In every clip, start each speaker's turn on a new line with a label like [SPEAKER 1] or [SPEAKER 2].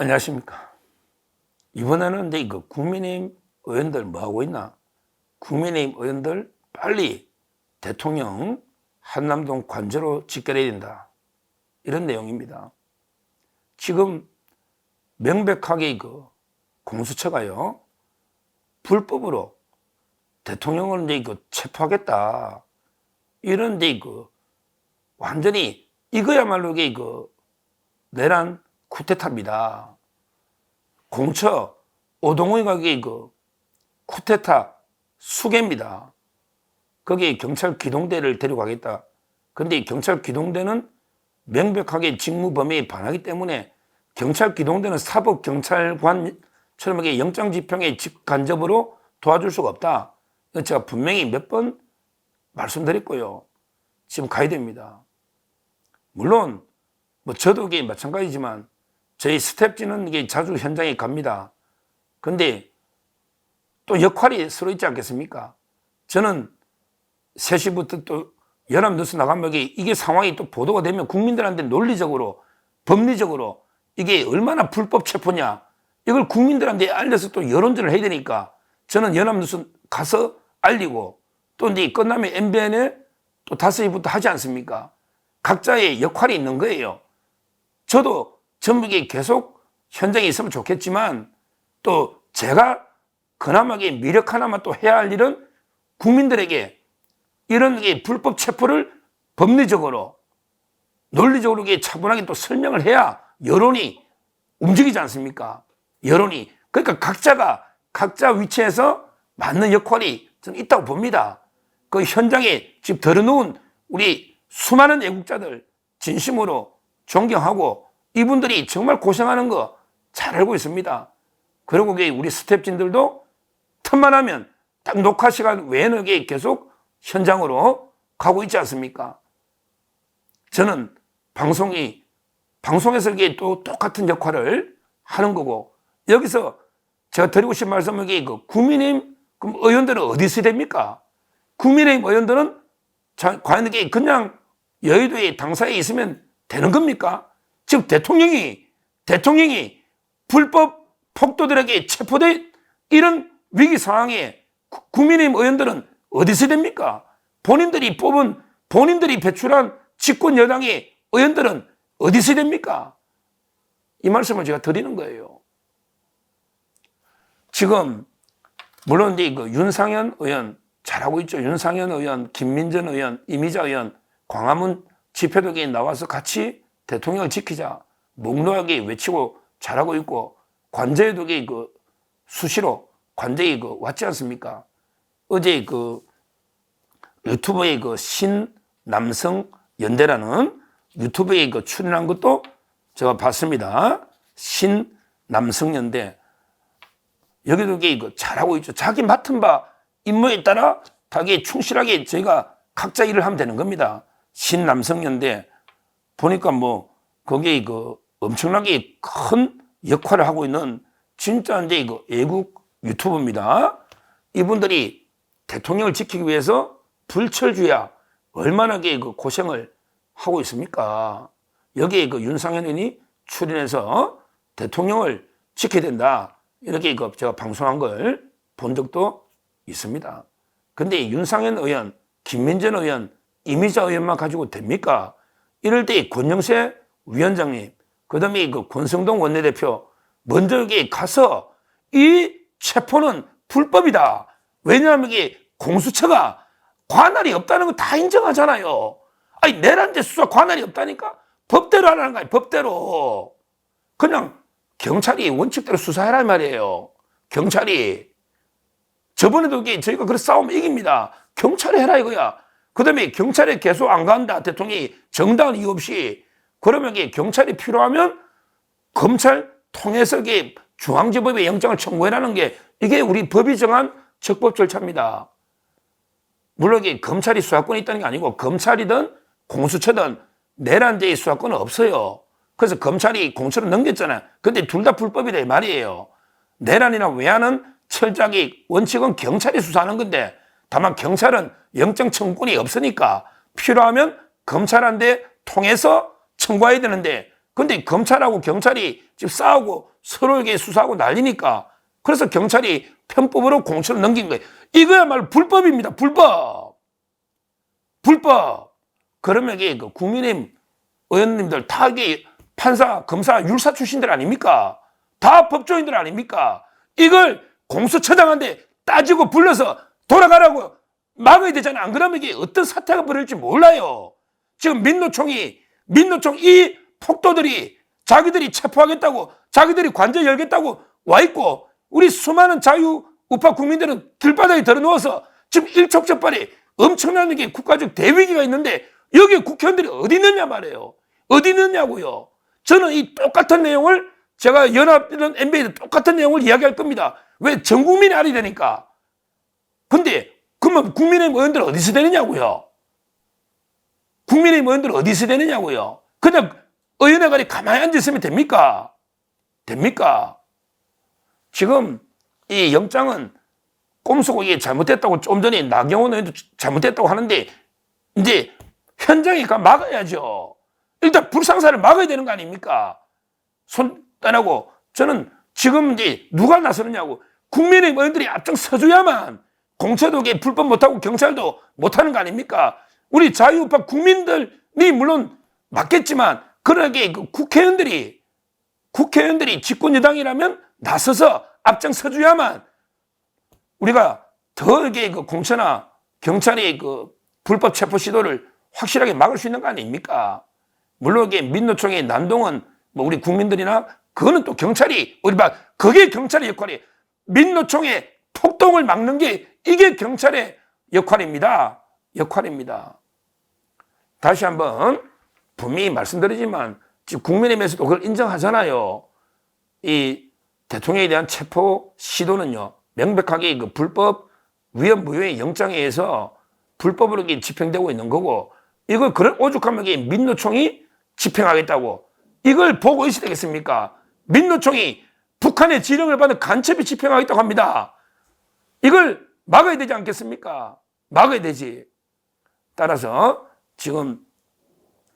[SPEAKER 1] 안녕하십니까. 이번에는 근데 이거 국민의힘 의원들 뭐 하고 있나? 국민의힘 의원들 빨리 대통령 한남동 관저로 직결해야 된다. 이런 내용입니다. 지금 명백하게 이거 공수처가요, 불법으로 대통령을 이제 이거 체포하겠다. 이런데 이거 완전히 이거야말로 이거 내란 쿠데타입니다. 공처 오동훈이가 이거 쿠데타 수괴입니다. 거기에 경찰 기동대를 데려가겠다. 근데 이 경찰 기동대는 명백하게 직무 범위에 반하기 때문에 경찰 기동대는 사법경찰관처럼 영장 집행의 직간접으로 도와줄 수가 없다. 제가 분명히 몇 번 말씀드렸고요. 지금 가야 됩니다. 물론 뭐 저도 이게 마찬가지지만 저희 스태프진은 이게 자주 현장에 갑니다. 근데 또 역할이 서로 있지 않겠습니까? 저는 3시부터 또 연합뉴스 나가면 이게 상황이 또 보도가 되면 국민들한테 논리적으로, 법리적으로 이게 얼마나 불법 체포냐, 이걸 국민들한테 알려서 또 여론전을 해야 되니까 저는 연합뉴스 가서 알리고, 또 이제 끝나면 MBN에 또 5시부터 하지 않습니까? 각자의 역할이 있는 거예요. 저도 전북에 계속 현장에 있으면 좋겠지만 또 제가 그나마 미력 하나만 또 해야 할 일은 국민들에게 이런 불법 체포를 법리적으로, 논리적으로 차분하게 또 설명을 해야 여론이 움직이지 않습니까? 여론이. 그러니까 각자가 각자 위치에서 맞는 역할이 저는 있다고 봅니다. 그 현장에 지금 들어놓은 우리 수많은 애국자들 진심으로 존경하고 이분들이 정말 고생하는 거 잘 알고 있습니다. 그리고 우리 스태프진들도 틈만 하면 딱 녹화 시간 외에는 계속 현장으로 가고 있지 않습니까? 저는 방송에서 또 똑같은 역할을 하는 거고, 여기서 제가 드리고 싶은 말씀은 국민의힘 의원들은 어디 있어야 됩니까? 국민의힘 의원들은 과연 그냥 여의도의 당사에 있으면 되는 겁니까? 지금 대통령이 불법 폭도들에게 체포된 이런 위기 상황에 국민의힘 의원들은 어디 있어야 됩니까? 본인들이 배출한 집권 여당의 의원들은 어디 있어야 됩니까? 이 말씀을 제가 드리는 거예요. 지금 물론 이제 윤상현 의원 잘하고 있죠. 윤상현 의원, 김민전 의원, 이미자 의원, 광화문 집회도 나와서 같이 대통령을 지키자 몽롱하게 외치고 잘하고 있고, 관저에도 수시로 관저에 왔지 않습니까? 어제 유튜브에 신남성 연대라는 유튜브에 출연한 것도 제가 봤습니다. 신남성 연대. 여기도 잘하고 있죠. 자기 맡은 바 임무에 따라 자기에 충실하게 저희가 각자 일을 하면 되는 겁니다. 신남성 연대. 보니까 거기에 엄청나게 큰 역할을 하고 있는 진짜 이제 애국 유튜브입니다. 이분들이 대통령을 지키기 위해서 불철주야 얼마나 고생을 하고 있습니까? 여기에 윤상현 의원이 출연해서 대통령을 지켜야 된다. 이렇게 제가 방송한 걸 본 적도 있습니다. 근데 윤상현 의원, 김민전 의원, 이미자 의원만 가지고 됩니까? 이럴 때 권영세 위원장님, 그 다음에 권성동 원내대표, 먼저 여기 가서 이 체포는 불법이다. 왜냐하면 이게 공수처가 관할이 없다는 거 다 인정하잖아요. 아니, 내란죄 수사 관할이 없다니까? 법대로 하라는 거야, 법대로. 그냥 경찰이 원칙대로 수사해라 말이에요. 경찰이. 저번에도 저희가 그래서 싸우면 이깁니다. 경찰이 해라 이거야. 그 다음에 경찰에 계속 안 간다. 대통령이 정당한 이유 없이. 그러면 경찰이 필요하면 검찰 통해서 중앙지법에 영장을 청구해라는 게 이게 우리 법이 정한 적법 절차입니다. 물론 검찰이 수사권이 있다는 게 아니고 검찰이든 공수처든 내란죄의 수사권은 없어요. 그래서 검찰이 공수처로 넘겼잖아요. 근데 둘 다 불법이다 이 말이에요. 내란이나 외환은 철저하게 원칙은 경찰이 수사하는 건데, 다만 경찰은 영장 청구권이 없으니까 필요하면 검찰한테 통해서 청구해야 되는데, 근데 검찰하고 경찰이 지금 싸우고 서로에게 수사하고 난리니까 그래서 경찰이 편법으로 공천을 넘긴 거예요. 이거야말로 불법입니다. 불법. 그러면 이게 그 국민의힘 의원님들 다 이게 판사, 검사, 율사 출신들 아닙니까? 다 법조인들 아닙니까? 이걸 공수처장한테 따지고 불러서 돌아가라고 막아야 되잖아요. 안 그러면 이게 어떤 사태가 벌어질지 몰라요. 지금 민노총 이 폭도들이 자기들이 체포하겠다고 자기들이 관저 열겠다고 와 있고 우리 수많은 자유우파 국민들은 길바닥에 들어누워서 지금 일촉즉발에 엄청난 게 국가적 대위기가 있는데 여기에 국회의원들이 어디 있느냐 말이에요. 어디 있느냐고요. 저는 이 똑같은 내용을 제가 연합이든 MBA든 똑같은 내용을 이야기할 겁니다. 왜? 전 국민이 알아야 되니까. 근데 그러면 국민의힘 의원들 어디서 되느냐고요. 국민의힘 의원들 어디서 되느냐고요. 그냥 의원회관이 가만히 앉아있으면 됩니까? 됩니까? 지금 이 영장은 꼼수고 이게 잘못됐다고 좀 전에 나경원 의원도 잘못됐다고 하는데 이제 현장에 가 막아야죠. 일단 불상사를 막아야 되는 거 아닙니까? 손 떼라고 저는 지금 이제 누가 나서느냐고 국민의힘 의원들이 앞장 서줘야만 공처도 불법 못하고 경찰도 못하는 거 아닙니까? 우리 자유우파 국민들이 물론 맞겠지만 그러게 국회의원들이 집권여당이라면 나서서 앞장 서줘야만 우리가 더 이게 공처나 경찰의 불법 체포 시도를 확실하게 막을 수 있는 거 아닙니까? 물론 이게 민노총의 난동은 뭐 우리 국민들이나 그거는 또 경찰이 그게 경찰의 역할이에요. 민노총의 폭동을 막는 게 이게 경찰의 역할입니다. 다시 한번 분명히 말씀드리지만 지금 국민의힘에서도 그걸 인정하잖아요. 이 대통령에 대한 체포 시도는요 명백하게 불법 위헌 무효의 영장에 의해서 불법으로 집행되고 있는 거고 이걸 그런 오죽하면 민노총이 집행하겠다고 이걸 보고 있어야 되겠습니까? 민노총이 북한의 지령을 받은 간첩이 집행하겠다고 합니다. 이걸 막아야 되지 않겠습니까? 막아야 되지. 따라서 지금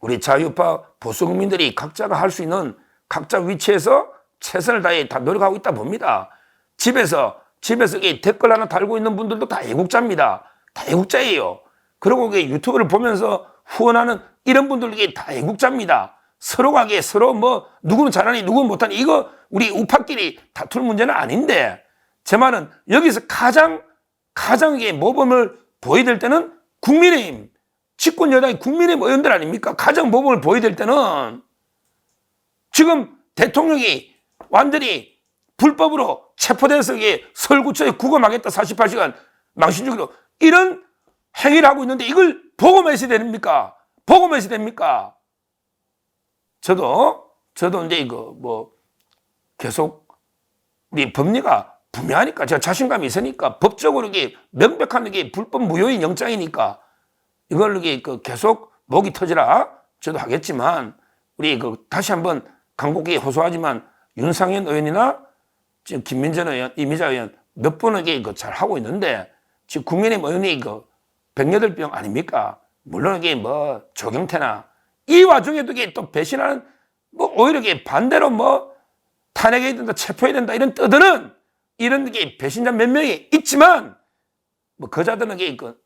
[SPEAKER 1] 우리 자유파 보수국민들이 각자가 할 수 있는 각자 위치에서 최선을 다해 다 노력하고 있다 봅니다. 집에서 댓글 하나 달고 있는 분들도 다 애국자입니다. 다 애국자예요. 그리고 유튜브를 보면서 후원하는 이런 분들이 다 애국자입니다. 서로 누구는 잘하니 누구는 못하니 이거 우리 우파끼리 다툴 문제는 아닌데 제 말은 여기서 가장 모범을 보여야 될 때는 국민의힘 집권 여당이 국민의힘 의원들 아닙니까? 가장 모범을 보여야 될 때는 지금 대통령이 완전히 불법으로 체포돼서 서울구치소에 구금하겠다 48시간 망신주기로 이런 행위를 하고 있는데 이걸 보고만 있어야 됩니까? 저도 이제 계속 우리 법리가 분명하니까 제가 자신감이 있으니까 법적으로 명백한 불법 무효인 영장이니까 이걸 계속 목이 터지라 저도 하겠지만 우리 다시 한번 간곡히 호소하지만 윤상현 의원이나 지금 김민전 의원, 이미자 의원 몇 분은 잘 하고 있는데 지금 국민의힘 의원이 108병 아닙니까? 물론 조경태나 이 와중에도 또 배신하는 오히려 반대로 탄핵해야 된다, 체포해야 된다 이런 떠드는 이런 배신자 몇 명이 있지만 그자들은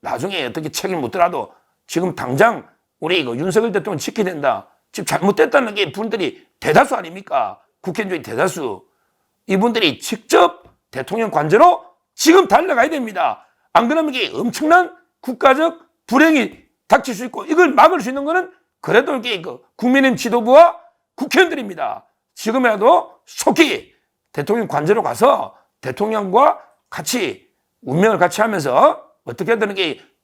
[SPEAKER 1] 나중에 어떻게 책임을 묻더라도 지금 당장 우리 윤석열 대통령 지켜야 된다. 지금 잘못됐다는 분들이 대다수 아닙니까? 국회의원 중에 대다수. 이분들이 직접 대통령 관저로 지금 달려가야 됩니다. 안 그러면 엄청난 국가적 불행이 닥칠 수 있고 이걸 막을 수 있는 거는 그래도 국민의힘 지도부와 국회의원들입니다. 지금이라도 속히 대통령 관저로 가서 대통령과 같이 운명을 같이 하면서 어떻게든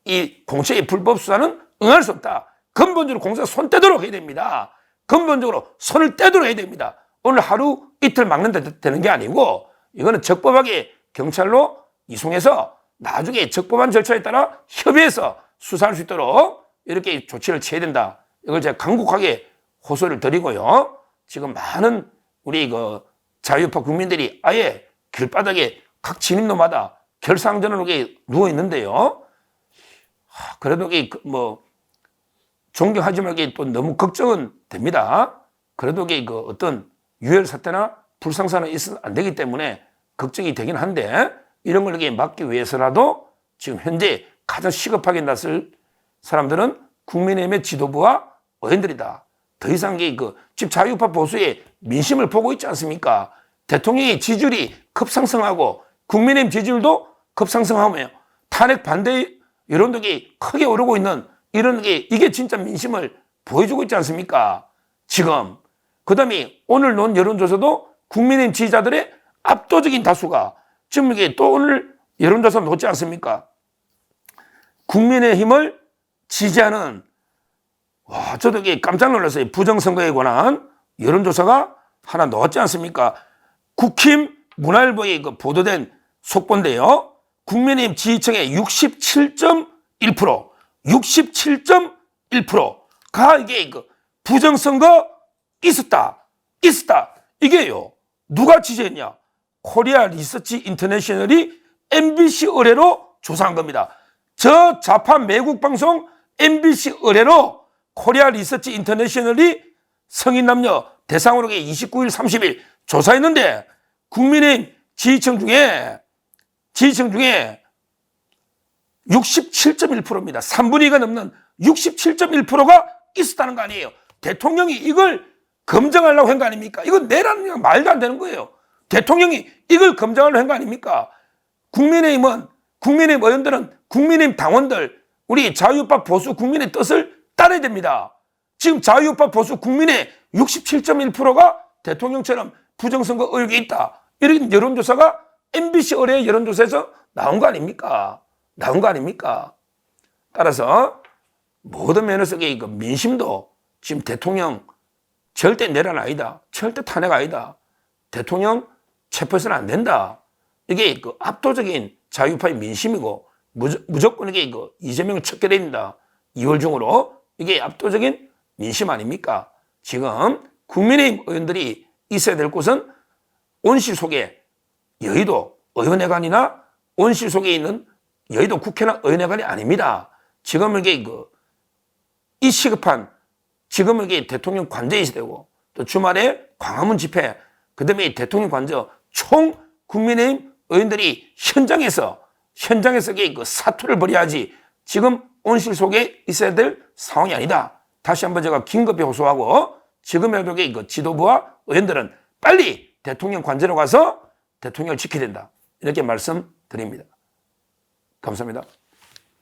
[SPEAKER 1] 이 공처의 불법 수사는 응할 수 없다. 근본적으로 공수가 손 떼도록 해야 됩니다. 근본적으로 손을 떼도록 해야 됩니다. 오늘 하루 이틀 막는다 되는 게 아니고 이거는 적법하게 경찰로 이송해서 나중에 적법한 절차에 따라 협의해서 수사할 수 있도록 이렇게 조치를 취해야 된다. 이걸 제가 간곡하게 호소를 드리고요. 지금 많은 우리 자유파 국민들이 아예 길바닥에 각 진입로마다 결사항전으로 누워 있는데요. 그래도 존경하지만 또 너무 걱정은 됩니다. 그래도 어떤 유혈 사태나 불상사는 있으면 안 되기 때문에 걱정이 되긴 한데 이런 걸 막기 위해서라도 지금 현재 가장 시급하게 나설 사람들은 국민의힘의 지도부와 의원들이다. 더 이상 지금 자유우파 보수의 민심을 보고 있지 않습니까? 대통령의 지지율이 급상승하고 국민의힘 지지율도 급상승하며 탄핵 반대 여론들이 크게 오르고 있는 이런 이게 진짜 민심을 보여주고 있지 않습니까? 지금. 그 다음에 오늘 논 여론조사도 국민의힘 지지자들의 압도적인 다수가 지금 이게 또 오늘 여론조사 놓지 않습니까? 국민의힘을 지지하는 저도 깜짝 놀랐어요. 부정선거에 관한 여론조사가 하나 나왔지 않습니까? 국힘 문화일보에 보도된 속보인데요. 국민의힘 지지층의 67.1%, 67.1%가 이게 부정선거 있었다. 이게요. 누가 지지했냐? 코리아 리서치 인터내셔널이 MBC 의뢰로 조사한 겁니다. 저 좌파 매국 방송 MBC 의뢰로 코리아 리서치 인터내셔널이 성인 남녀 대상으로 29일, 30일 조사했는데 국민의힘 지지층 중에 67.1%입니다. 3분의 2가 넘는 67.1%가 있었다는 거 아니에요. 대통령이 이걸 검증하려고 한 거 아닙니까? 이건 내라는 게 말도 안 되는 거예요. 대통령이 이걸 검증하려고 한 거 아닙니까? 국민의힘 의원들은 국민의힘 당원들, 우리 자유우파 보수 국민의 뜻을 따라야 됩니다. 지금 자유우파 보수 국민의 67.1%가 대통령처럼 부정선거 의혹이 있다. 이런 여론조사가 MBC 의뢰 여론조사에서 나온 거 아닙니까? 따라서 모든 면에서 민심도 지금 대통령 절대 내란 아니다. 절대 탄핵 아니다. 대통령 체포해서는 안 된다. 이게 압도적인 자유파의 민심이고 무조건 이게 이재명을 척결해야 된다. 2월 중으로 이게 압도적인 민심 아닙니까? 지금 국민의힘 의원들이 있어야 될 곳은 온실 속에 여의도 의원회관이나 온실 속에 있는 여의도 국회나 의원회관이 아닙니다. 지금 이게 이 시급한 지금 이게 대통령 관저에 있어야 되고 또 주말에 광화문 집회 그다음에 대통령 관저 총 국민의힘 의원들이 현장에서 사투를 벌여야지 지금 온실 속에 있어야 될 상황이 아니다. 다시 한번 제가 긴급히 호소하고 지금에도 지도부와 의원들은 빨리 대통령 관저로 가서 대통령을 지켜야 된다. 이렇게 말씀드립니다. 감사합니다.